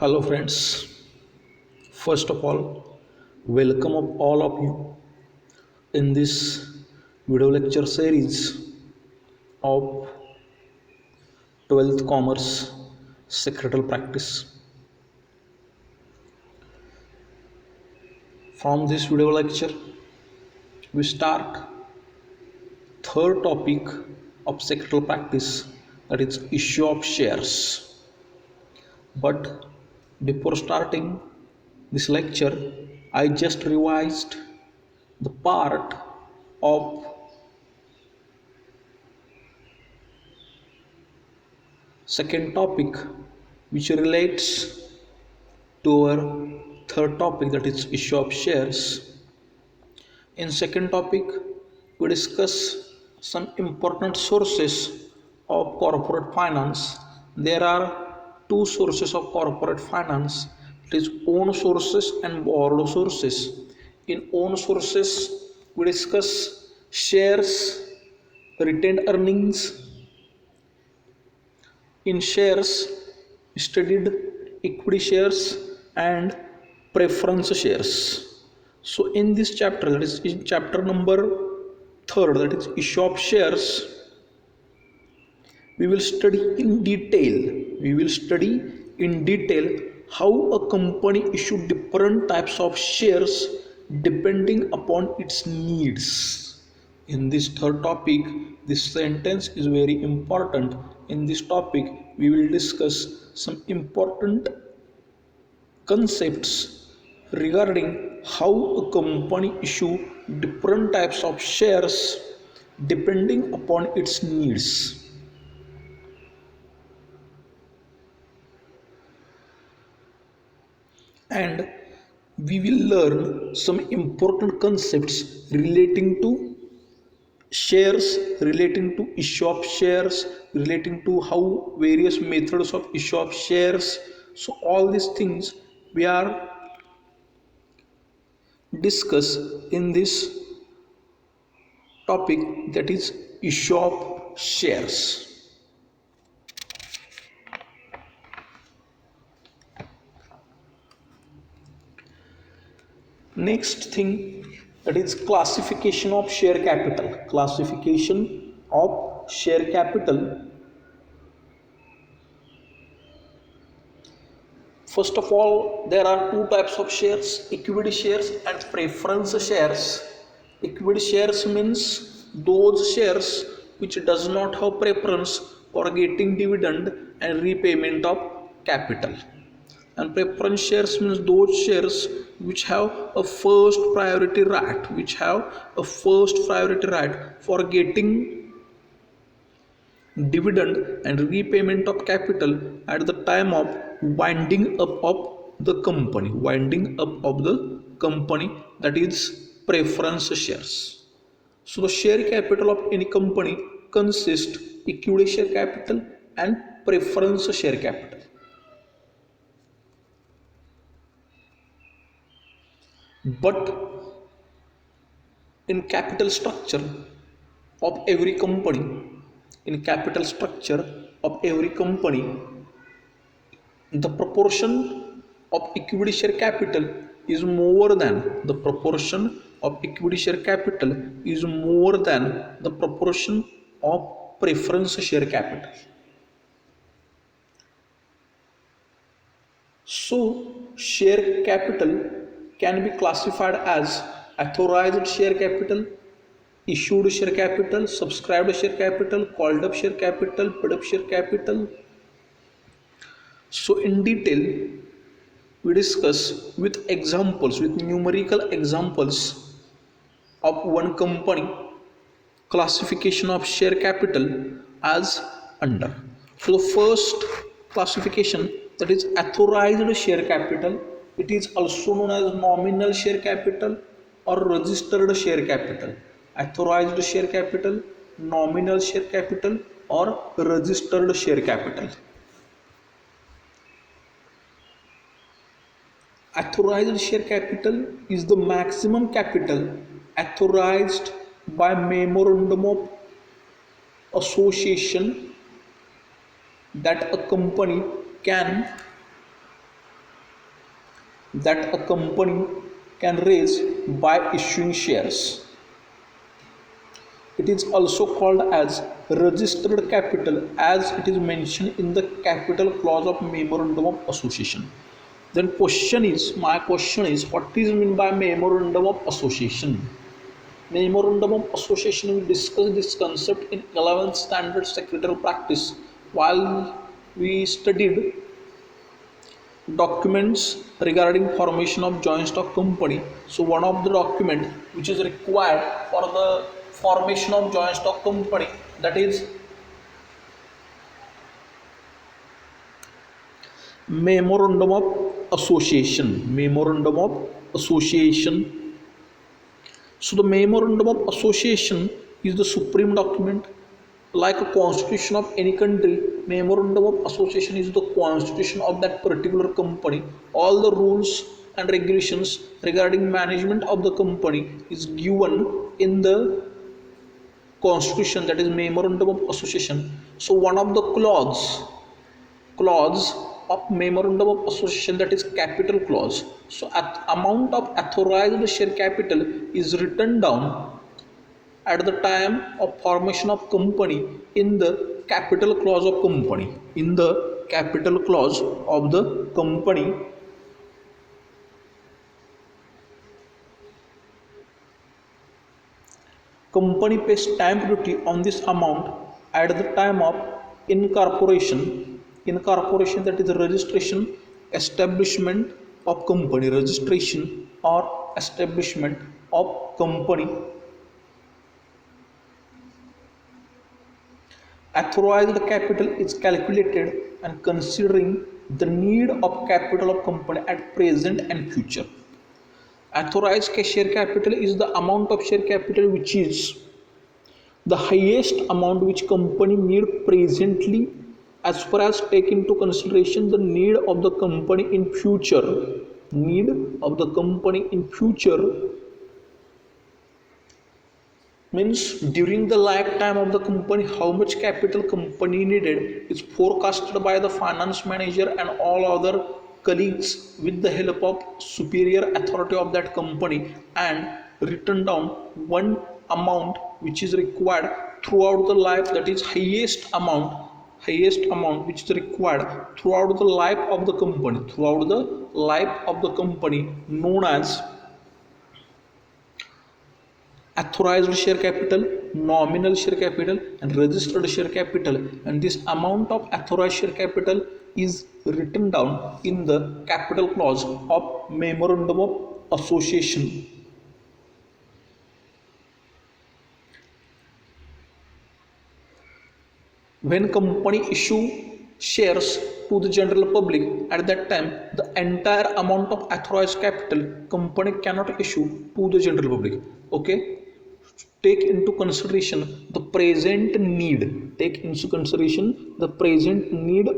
Hello friends, first of all, welcome of all of you in this video lecture series of 12th Commerce Secretarial Practice. From this video lecture, we start third topic of secretarial practice, that is issue of shares. But before starting this lecture, I just revised the part of second topic which relates to our third topic, that is issue of shares. In second topic, we discuss some important sources of corporate finance. There are two sources of corporate finance, it is own sources and borrowed sources. In own sources, we discuss shares, retained earnings. In shares, studied equity shares and preference shares. So in this chapter, that is in chapter number third, that is issue of shares, we will study in detail. We will study in detail how a company issue different types of shares depending upon its needs. In this third topic, this sentence is very important. In this topic, we will discuss some important concepts regarding how a company issue different types of shares depending upon its needs. And we will learn some important concepts relating to shares, relating to issue of shares, relating to how various methods of issue of shares. So all these things we are discuss in this topic, that is issue of shares. Next thing, that is classification of share capital. Classification of share capital. First of all, there are two types of shares, equity shares and preference shares. Equity shares means those shares which does not have preference for getting dividend and repayment of capital. And preference shares means those shares which have a first priority right, for getting dividend and repayment of capital at the time of winding up of the company, that is preference shares. So the share capital of any company consists equity share capital and preference share capital. But in capital structure of every company, the proportion of equity share capital is more than the proportion of preference share capital. So share capital can be classified as authorized share capital, issued share capital, subscribed share capital, called up share capital, paid up share capital. So in detail, we discuss with examples, with numerical examples of one company classification of share capital as under. So the first classification, that is authorized share capital. It is also known as nominal share capital or registered share capital. Authorized share capital, nominal share capital or registered share capital. Authorized share capital is the maximum capital authorized by memorandum of association that a company can that a company can raise by issuing shares. It is also called as registered capital as it is mentioned in the capital clause of memorandum of association. Then my question is, what is meant by memorandum of association? Memorandum of association, we discussed this concept in 11th standard secretarial practice while we studied documents regarding formation of joint stock company. So one of the document which is required for the formation of joint stock company, that is memorandum of association. So the memorandum of association is the supreme document. Like a constitution of any country, memorandum of association is the constitution of that particular company. All the rules and regulations regarding management of the company is given in the constitution, that is memorandum of association. So one of the clause of memorandum of association, that is capital clause. So at amount of authorized share capital is written down at the time of formation of company in the capital clause of company. In the capital clause of the company, company pays stamp duty on this amount at the time of incorporation. Incorporation, that is registration, establishment of company, registration or establishment of company. Authorized capital is calculated and considering the need of capital of company at present and future. Authorized share capital is the amount of share capital which is the highest amount which company need presently, as far as take into consideration the need of the company in future. Need of the company in future means during the lifetime of the company how much capital company needed is forecasted by the finance manager and all other colleagues with the help of superior authority of that company, and written down one amount which is required throughout the life, that is highest amount which is required throughout the life of the company, known as authorized share capital, nominal share capital and registered share capital. And this amount of authorized share capital is written down in the capital clause of memorandum of association. When company issue shares to the general public, at that time the entire amount of authorized capital company cannot issue to the general public. Okay, take into consideration the present need,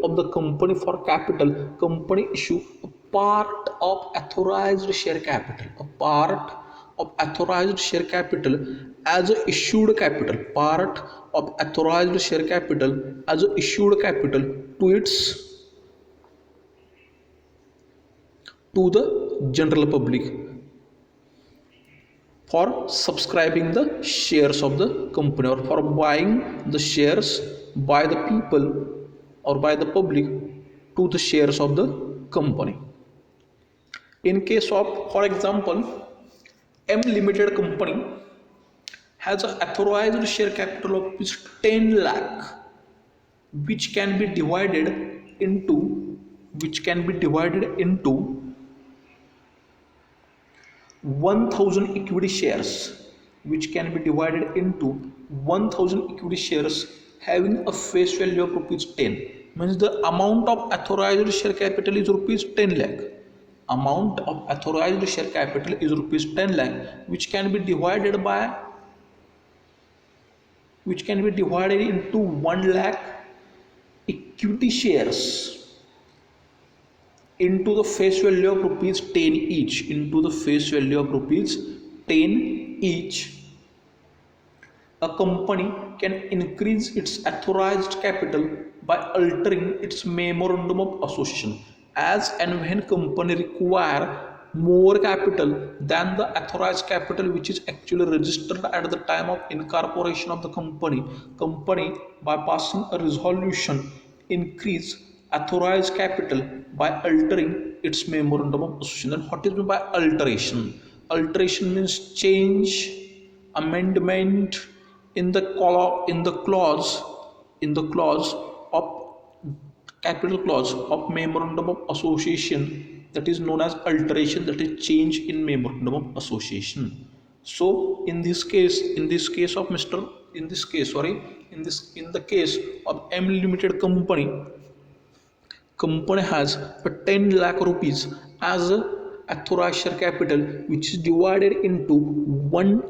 of the company for capital. Company issue a part of authorized share capital, as a issued capital, part of authorized share capital as a issued capital to the general public for subscribing the shares of the company, or for buying the shares by the people or by the public to the shares of the company. In case of, for example, M Limited company has an authorized share capital of 10 lakh, which can be divided into 1000 equity shares, having a face value of rupees 10. Means the amount of authorized share capital is rupees 10 lakh. Which can be divided into 1 lakh equity shares into the face value of rupees 10 each. A company can increase its authorized capital by altering its memorandum of association. as and when company require more capital than the authorized capital which is actually registered at the time of incorporation of the company by passing a resolution increase authorized capital by altering its memorandum of association. And what is meant by alteration? Alteration means change, amendment in the clause of capital clause of memorandum of association, that is known as alteration, that is change in memorandum of association. So in the case of M limited company has a 10 lakh rupees as a authorized share capital, which is divided into 1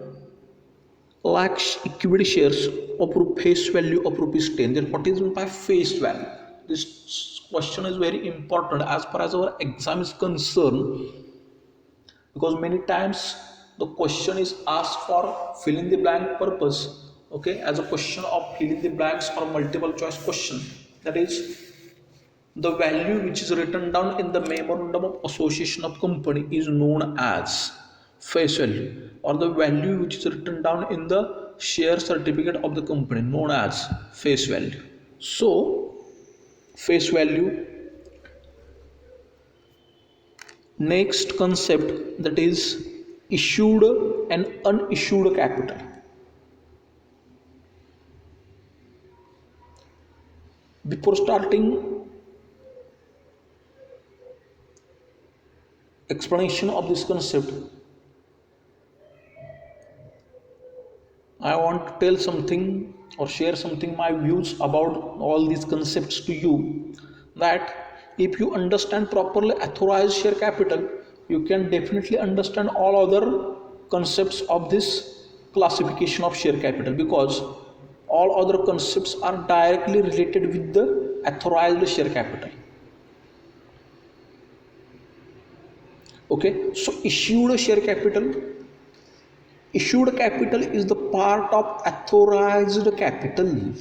lakhs equity shares of face value of rupees 10. Then what is meant by face value? This question is very important as far as our exam is concerned, because many times the question is asked for fill in the blank purpose, okay, as a question of fill in the blanks or multiple choice question. That is, the value which is written down in the memorandum of association of company is known as face value, or the value which is written down in the share certificate of the company known as face value. So face value. Next concept, that is issued and unissued capital. Before starting explanation of this concept, I want to tell something or share something, my views about all these concepts to you, that if you understand properly authorized share capital, you can definitely understand all other concepts of this classification of share capital, because all other concepts are directly related with the authorized share capital. Okay, so issued capital is the part of authorized capital.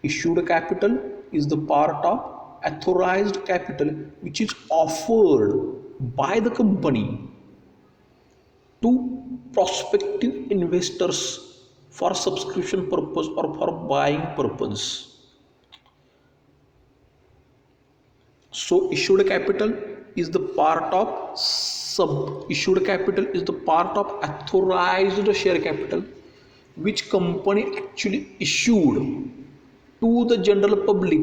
Issued capital is the part of authorized capital which is offered by the company to prospective investors for subscription purpose or for buying purpose. So issued capital is the part of issued capital is the part of authorized share capital which company actually issued to the general public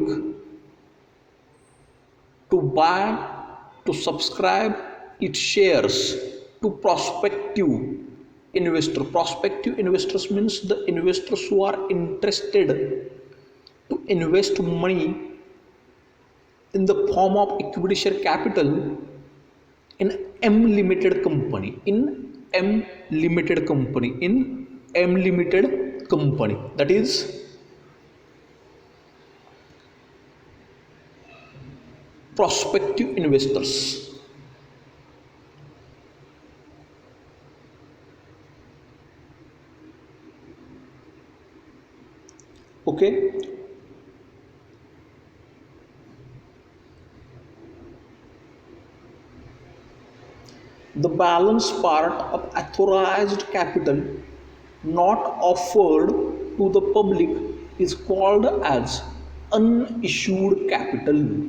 to buy, to subscribe its shares to prospective investor. Prospective investors means the investors who are interested to invest money in the form of equity share capital in M limited company, that is prospective investors. Okay, the balance part of authorized capital not offered to the public is called as unissued capital.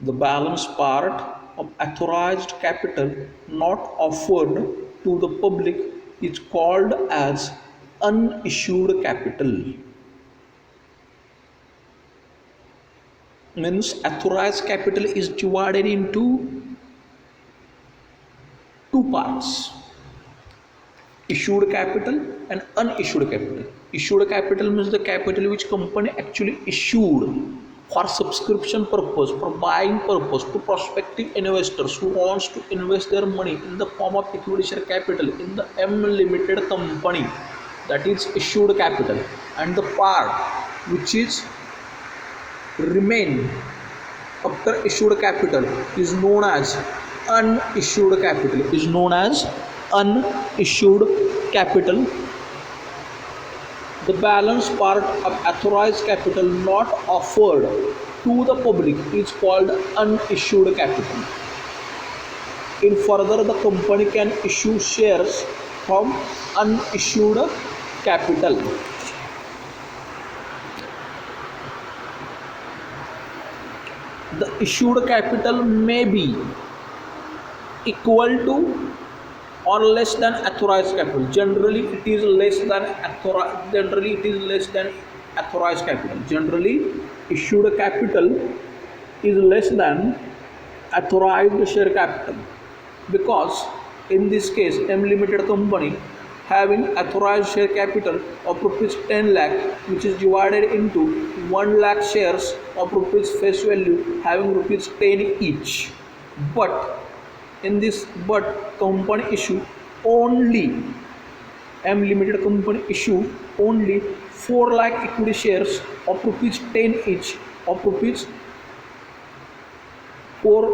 The balance part of authorized capital not offered to the public is called as unissued capital. Means authorized capital is divided into two parts: issued capital and unissued capital. Issued capital means the capital which company actually issued for subscription purpose, for buying purpose, to prospective investors who wants to invest their money in the form of equity share capital in the M limited company, that is issued capital. And the part which is remain after issued capital is known as unissued capital, The balance part of authorized capital not offered to the public is called unissued capital. In further, the company can issue shares from unissued capital. The issued capital may be equal to or less than authorized capital. Generally it is less than authorized capital. Generally issued capital is less than authorized share capital, because in this case M Limited company having authorized share capital of rupees 10 lakh, which is divided into 1 lakh shares of rupees face value having rupees 10 each. But company issue only, M Limited company issue only 4 lakh equity shares of rupees 10 each, of rupees 4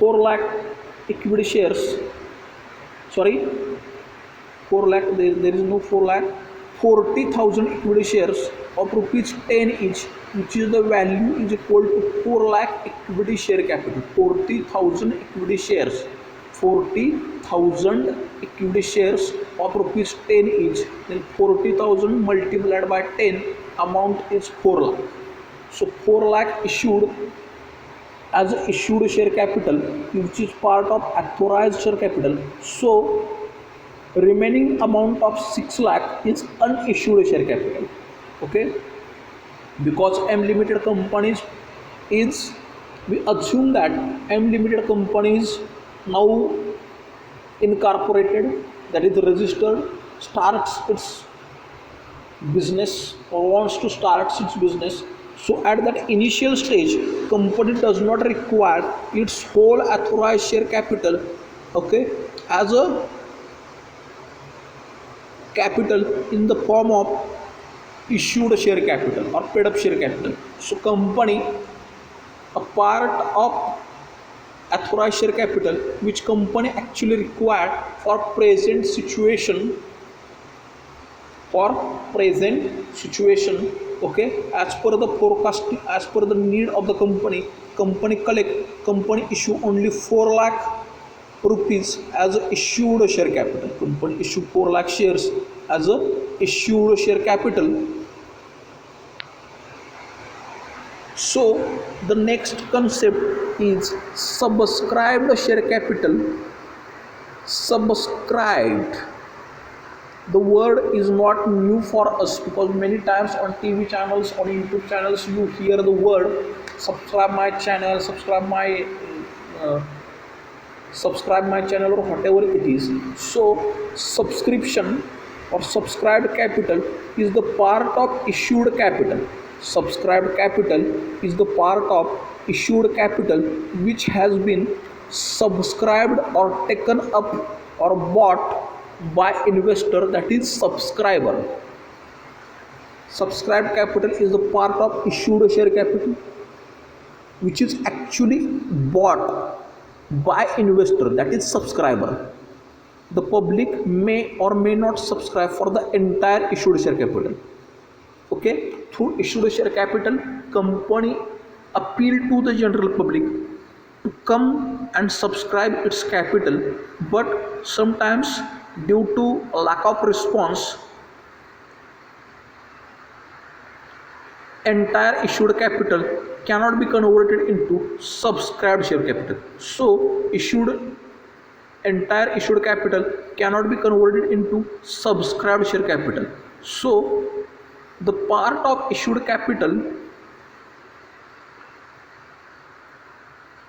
lakh equity shares, sorry 4 lakh, there is no 4 lakh, 40,000 equity shares of rupees 10 each, which is the value is equal to 4 lakh equity share capital. 40,000 equity shares, 40,000 equity shares of rupees 10 each, then 40,000 multiplied by 10, amount is 4 lakh. So 4 lakh issued as issued share capital, which is part of authorized share capital. So remaining amount of 6 lakh is unissued share capital. Okay, because M Limited companies is, we assume that M Limited companies now incorporated, that is registered, starts its business or wants to start its business. So at that initial stage company does not require its whole authorized share capital, okay, as a capital in the form of issued share capital or paid up share capital. So company, a part of authorized share capital which company actually required for present situation, okay, as per the forecast, as per the need of the company, company issue only 4 lakh rupees as a issued share capital. Company issue 4 lakh shares as a issued share capital. So the next concept is subscribed share capital. Subscribed, the word is not new for us, because many times on TV channels, on YouTube channels, you hear the word subscribe my channel, subscribe my channel, or whatever it is. So subscription or subscribed capital is the part of issued capital. Subscribed capital is the part of issued capital which has been subscribed or taken up or bought by investor, that is subscriber. Subscribed capital is the part of issued share capital which is actually bought by investor, that is subscriber. The public may or may not subscribe for the entire issued share capital. Okay, through issued share capital, company appeal to the general public to come and subscribe its capital, but sometimes due to lack of response, entire issued capital cannot be converted into subscribed share capital. So entire issued capital cannot be converted into subscribed share capital. So the part of issued capital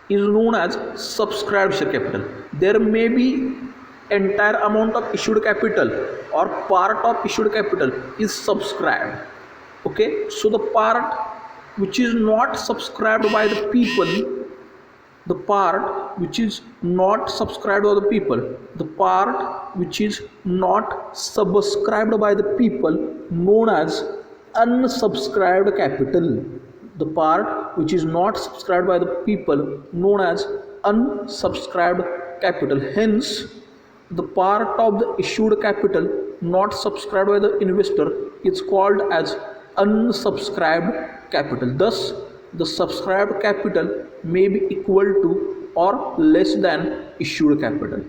is known as subscribed share capital. There may be entire amount of issued capital or part of issued capital is subscribed. Okay, so the part which is not subscribed by the people, the part which is not subscribed by the people, the part which is not subscribed by the people, known as unsubscribed capital. The part which is not subscribed by the people, known as unsubscribed capital. Hence the part of the issued capital not subscribed by the investor is called as unsubscribed capital. Thus the subscribed capital may be equal to or less than issued capital.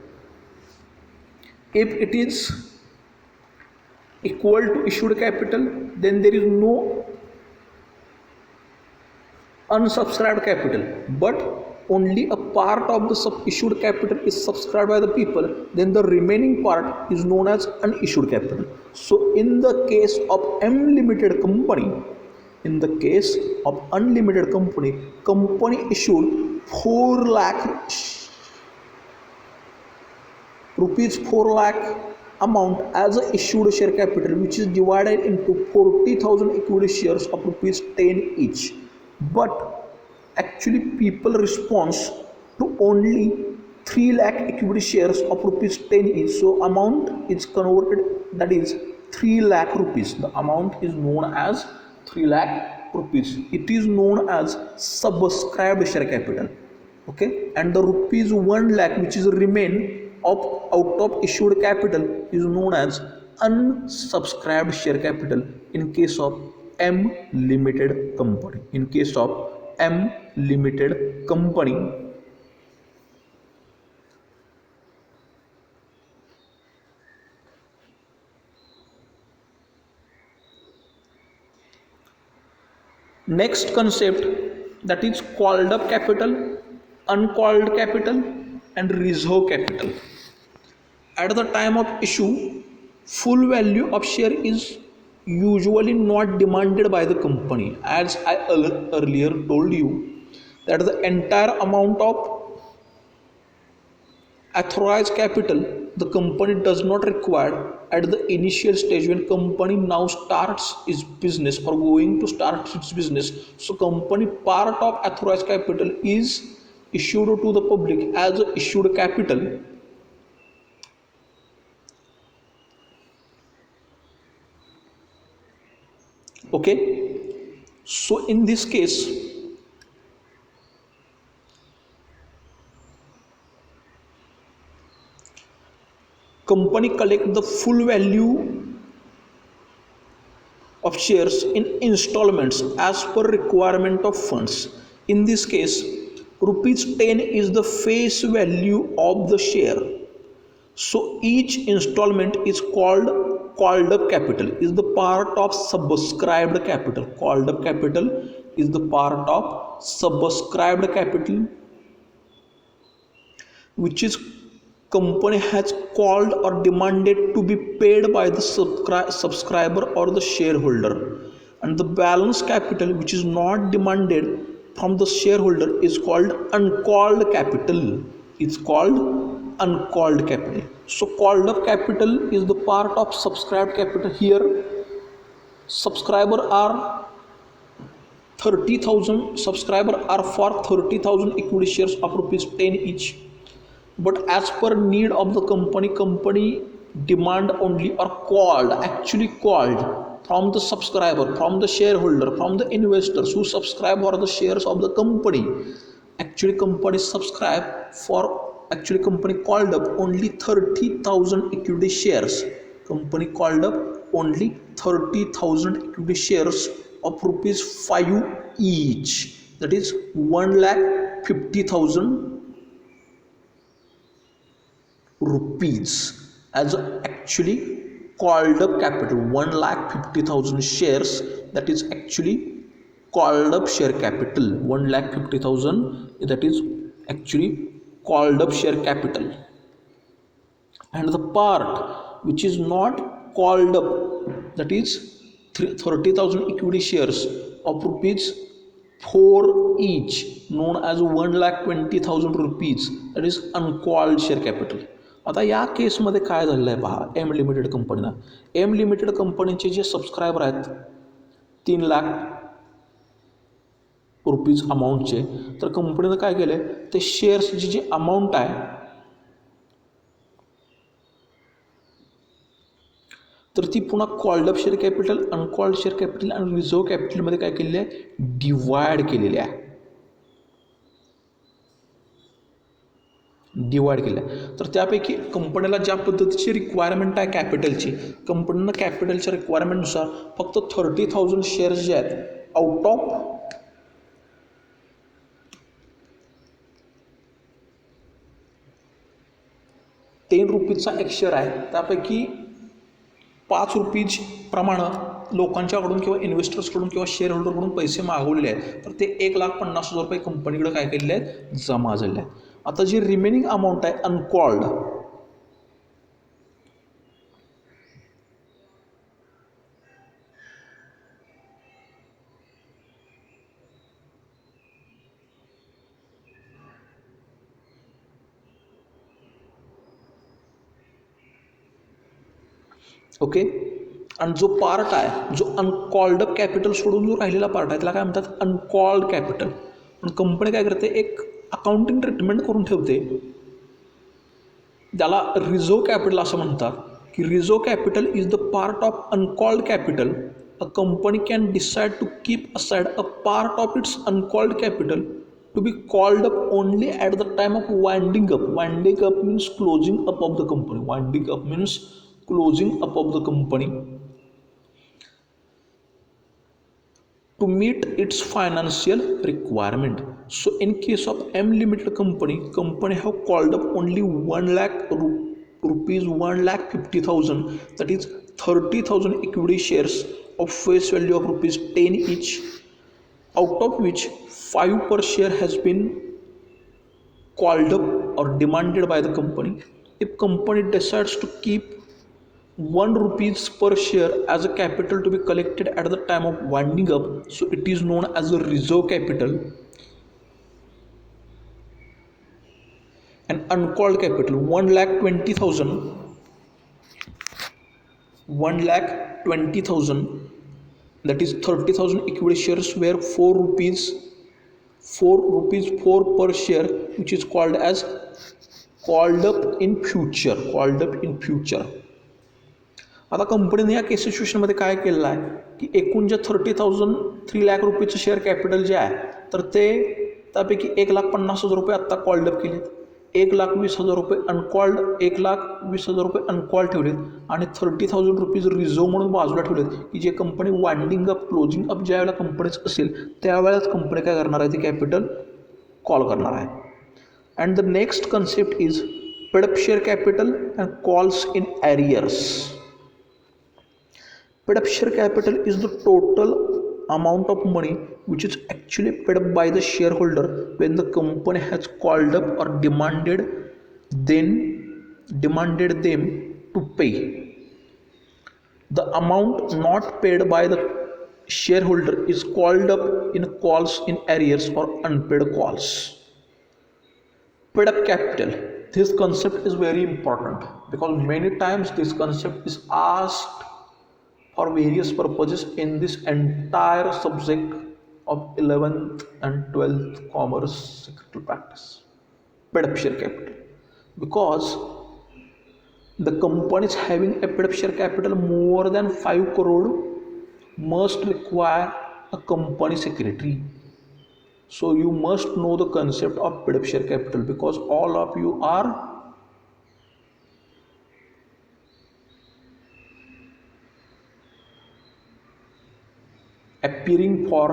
If it is equal to issued capital, then there is no unsubscribed capital, but only a part of the issued capital is subscribed by the people, then the remaining part is known as unissued capital. So in the case of unlimited company, in the case of unlimited company, company issued 4 lakh rupees 4 lakh amount as a issued share capital, which is divided into 40,000 equity shares of rupees 10 each. But actually people responds to only 3 lakh equity shares of rupees 10 each. So amount is converted, that is 3 lakh rupees. The amount is known as 3 lakh rupees. It is known as subscribed share capital. Okay, and the rupees 1 lakh which is remain of out of issued capital is known as unsubscribed share capital in case of M limited company. In case of M limited company, next concept, that is called up capital, uncalled capital and reserve capital. At the time of issue, full value of share is usually not demanded by the company. As I earlier told you, that the entire amount of authorized capital the company does not require at the initial stage when company now starts its business or going to start its business. So company part of authorized capital is issued to the public as issued capital. Okay, so in this case company collect the full value of shares in installments as per requirement of funds. In this case, rupees 10 is the face value of the share. So each installment is called up capital, is the part of subscribed capital. Called up capital is the part of subscribed capital which is company has called or demanded to be paid by the subscriber or the shareholder, and the balance capital which is not demanded from the shareholder is called uncalled capital. It's called uncalled capital. So called up capital is the part of subscribed capital. Here subscriber are 30,000, subscriber are for 30,000 equity shares of rupees 10 each. But as per need of the company demand only or actually called from the subscriber, from the shareholder, from the investors who subscribe for the shares of the company. Actually company called up only 30,000 equity shares. Company called up only 30,000 equity shares of rupees 5 each. That is 1,50,000 rupees as actually called up capital. 1,50,000 shares, that is actually called up share capital. 1,50,000, that is actually called up share capital. And the part which is not called up, that is 30,000 equity shares of rupees 4 each, known as 1,20,000 rupees, that is uncalled share capital. आता या केसमध्ये काय झालेलं आहे पहा, M limited कंपनीला, M limited कंपनीचे जे subscriber आहेत 3 लाख रुपीज अमाऊंटचे, तर कंपनीनं काय केलं, ते शेअर्सची जी अमाऊंट आहे तर ती पुन्हा called up share capital, uncalled share capital आणि रिझर्व्ह कॅपिटलमध्ये काय केलेली आहे, डिवाइड केलेली आहे. डिवाइड केलं. तर त्यापैकी कंपनीला ज्या पद्धतीची रिक्वायरमेंट आहे कॅपिटलची, कंपनीनं कॅपिटलच्या रिक्वायरमेंटनुसार फक्त 30,000 शेअर्स जे आहेत आउट ऑफ ₹10 एक शेअर आहे, त्यापैकी ₹5 प्रमाणे लोकांच्याकडून किंवा इन्व्हेस्टर्सकडून किंवा शेअर होल्डरकडून पैसे मागवलेले आहेत, तर ते ₹1,50,000 कंपनीकडे काय केलेले आहेत, जमा झालेले आहेत. आता जी रिमेनिंग अमाऊंट आहे अनकॉल्ड, ओके, आणि जो पार्ट आहे, जो अनकॉल्ड कॅपिटल सोडून जो राहिलेला पार्ट आहे, त्याला काय म्हणतात, अनकॉल्ड कॅपिटल. पण कंपनी काय करते, एक अकाउंटिंग ट्रीटमेंट करून ठेवते, त्याला रिझर्व्ह कॅपिटल असं म्हणतात, की reserve capital is the part of uncalled capital. A company can decide to keep aside a part of its uncalled capital to be called up only at the time of winding up. Winding up means closing up of the company. Winding up means closing up of the company to meet its financial requirement. So in case of M Limited company have called up only 1 lakh rupees 1,50,000, that is 30,000 equity shares of face value of rupees 10 each, out of which 5 per share has been called up or demanded by the company. If company decides to keep ₹1 per share as a capital to be collected at the time of winding up, so it is known as a reserve capital. And uncalled capital, 1,20,000, that is 30,000 equity shares where ₹4 per share, which is called as called up in future. आता कंपनीने या case सिच्युएशनमध्ये काय केलेलं आहे, की एकूण जे 3 lakh रुपयेचं share capital जे आहे, तर ते त्यापैकी ₹1,50,000 आत्ता कॉल्ड अप केलेत, ₹1,20,000 अनकॉल्ड, ₹1,20,000 अनकॉल्ड ठेवलेत, आणि ₹30,000 रिझर्व म्हणून बाजूला ठेवलेत, की जे company winding up closing up ज्या वेळेला कंपनीचं असेल त्यावेळेस कंपनी काय करणार आहे, ती कॅपिटल कॉल करणार आहे. And the next concept is paid up share capital and calls in arrears. Paid up share capital is the total amount of money which is actually paid up by the shareholder when the company has called up or demanded them to pay. The amount not paid by the shareholder is called up in calls in arrears or unpaid calls. Paid up capital. This concept is very important because many times this concept is asked for various purposes in this entire subject of 11th and 12th commerce secretarial practice. Paid up share capital, because the companies having a paid up share capital more than 5 crore must require a company secretary. So you must know the concept of paid up share capital, because all of you are appearing for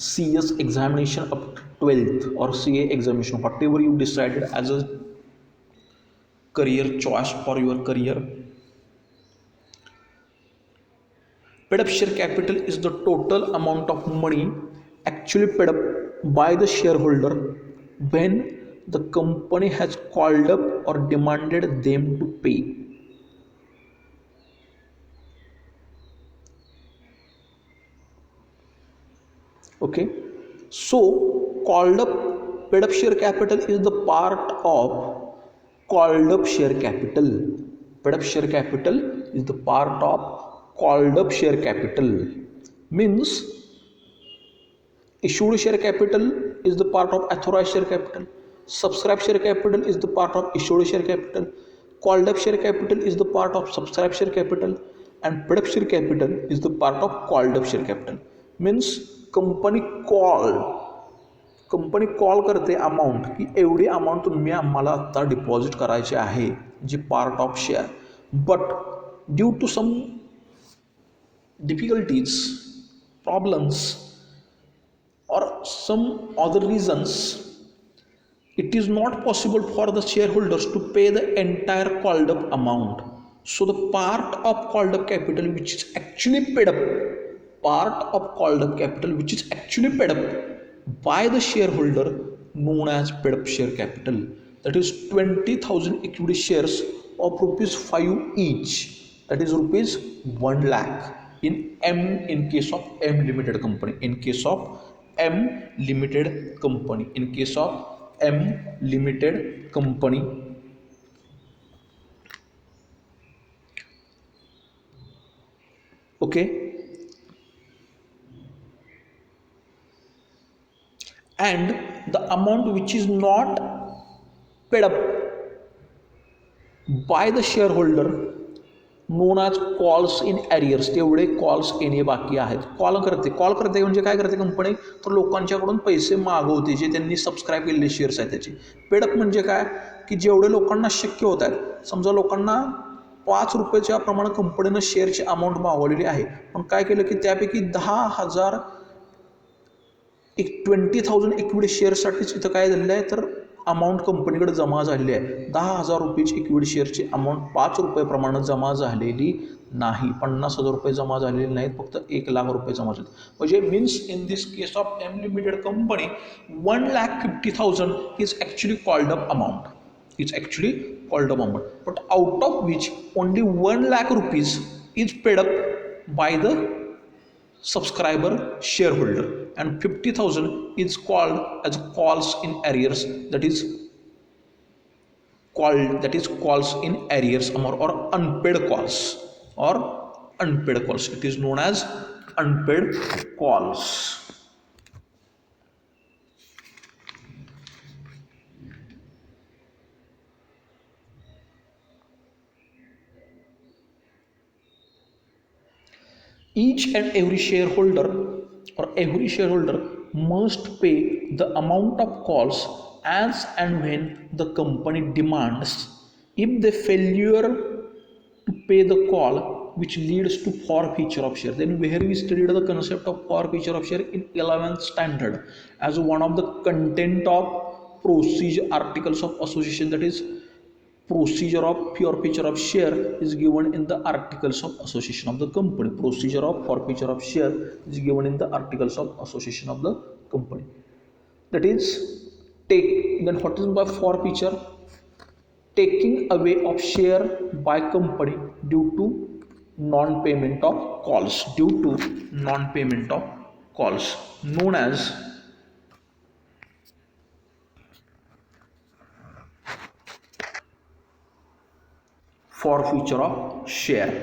CS examination of 12th or CA examination, whatever you decided as a career choice for your career. Paid up share capital is the total amount of money actually paid up by the shareholder when the company has called up or demanded them to pay. Okay, so called up paid up share capital is the part of called up share capital. Paid up share capital is the part of called up share capital. Means issued share capital is the part of authorized share capital. Subscribed share capital is the part of issued share capital. Called up share capital is the part of subscribed share capital, and paid up share capital is the part of called up share capital. Means company call करते amount, की एवढी amount तुम्ही आम्हाला आत्ता deposit करायची आहे, जी part of share, but due to some difficulties, problems or some other reasons, it is not possible for the shareholders to pay the entire called up amount. So the part of called up capital which is actually paid up, part of called up capital which is actually paid up by the shareholder known as paid up share capital, that is 20,000 equity shares of rupees 5 each, that is rupees 1 lakh in case of M limited company, in case of M limited company, in case of M limited company. Okay, and the amount which is not paid up by the shareholder known as calls in arrears, तेवढे calls येणे बाकी आहेत. Call करते म्हणजे काय करते company, तर लोकांच्याकडून पैसे मागवते जे त्यांनी सबस्क्राईब केलेले शेअर्स आहेत त्याचे. पेडअप म्हणजे काय, की जेवढे लोकांना शक्य होत आहेत, समजा लोकांना ₹5 प्रमाणे कंपनीनं शेअरची अमाऊंट मागवलेली आहे, पण काय केलं की त्यापैकी 10,000 20,000 इक्विटी शेअरसाठीच इथं काय झालेलं आहे, तर अमाऊंट कंपनीकडे जमा झालेली आहे. 10,000 रुपयाची इक्विटी शेअरची अमाऊंट ₹5 प्रमाणे जमा झालेली नाही, ₹50,000 जमा झालेले नाहीत, फक्त ₹1,00,000 जमा झाले. म्हणजे means in this case of M limited company 1,50,000 is actually called up amount, is actually called up amount, but out of which only 1 lakh rupees is paid up by the subscriber shareholder, and 50,000 is called as calls in arrears, that is calls in arrears or unpaid calls, or unpaid calls, it is known as unpaid calls. Each and every shareholder must pay the amount of calls as and when the company demands. If they failure to pay the call which leads to forfeiture of share, then where we studied the concept of forfeiture of share in 11th standard as one of the content of procedure articles of association, that is procedure of forfeiture of share is given in the articles of association of the company. Procedure of forfeiture of share is given in the articles of association of the company. That is, then what is by forfeiture? Taking away of share by company due to non-payment of calls, known as forfeiture of share.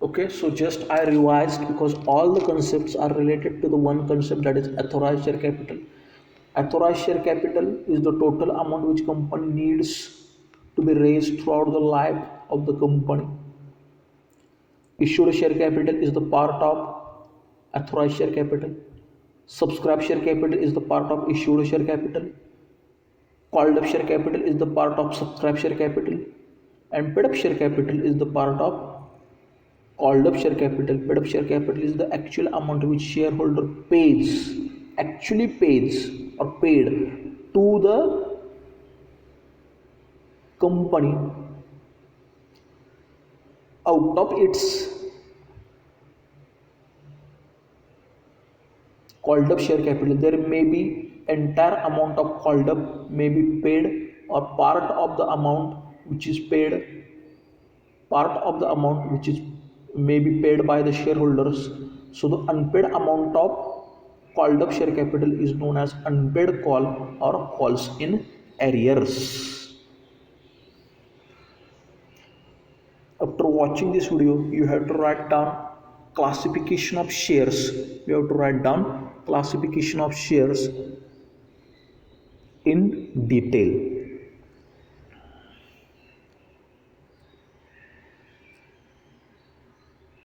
Okay, so just I revised because all the concepts are related to the one concept, that is authorized share capital. Authorized share capital is the total amount which company needs to be raised throughout the life of the company. Issued share capital is the part of authorized share capital. Subscribed share capital is the part of issued share capital. Called up share capital is the part of subscribed share capital, and paid up share capital is the part of called up share capital. Paid up share capital is the actual amount which shareholder actually pays or paid to the company out of its called up share capital. There may be entire amount of called up may be paid, or part of the amount which is paid, may be paid by the shareholders. So the unpaid amount of called up share capital is known as unpaid call or calls in arrears. After watching this video, you have to write down classification of shares. You have to write down classification of shares in detail.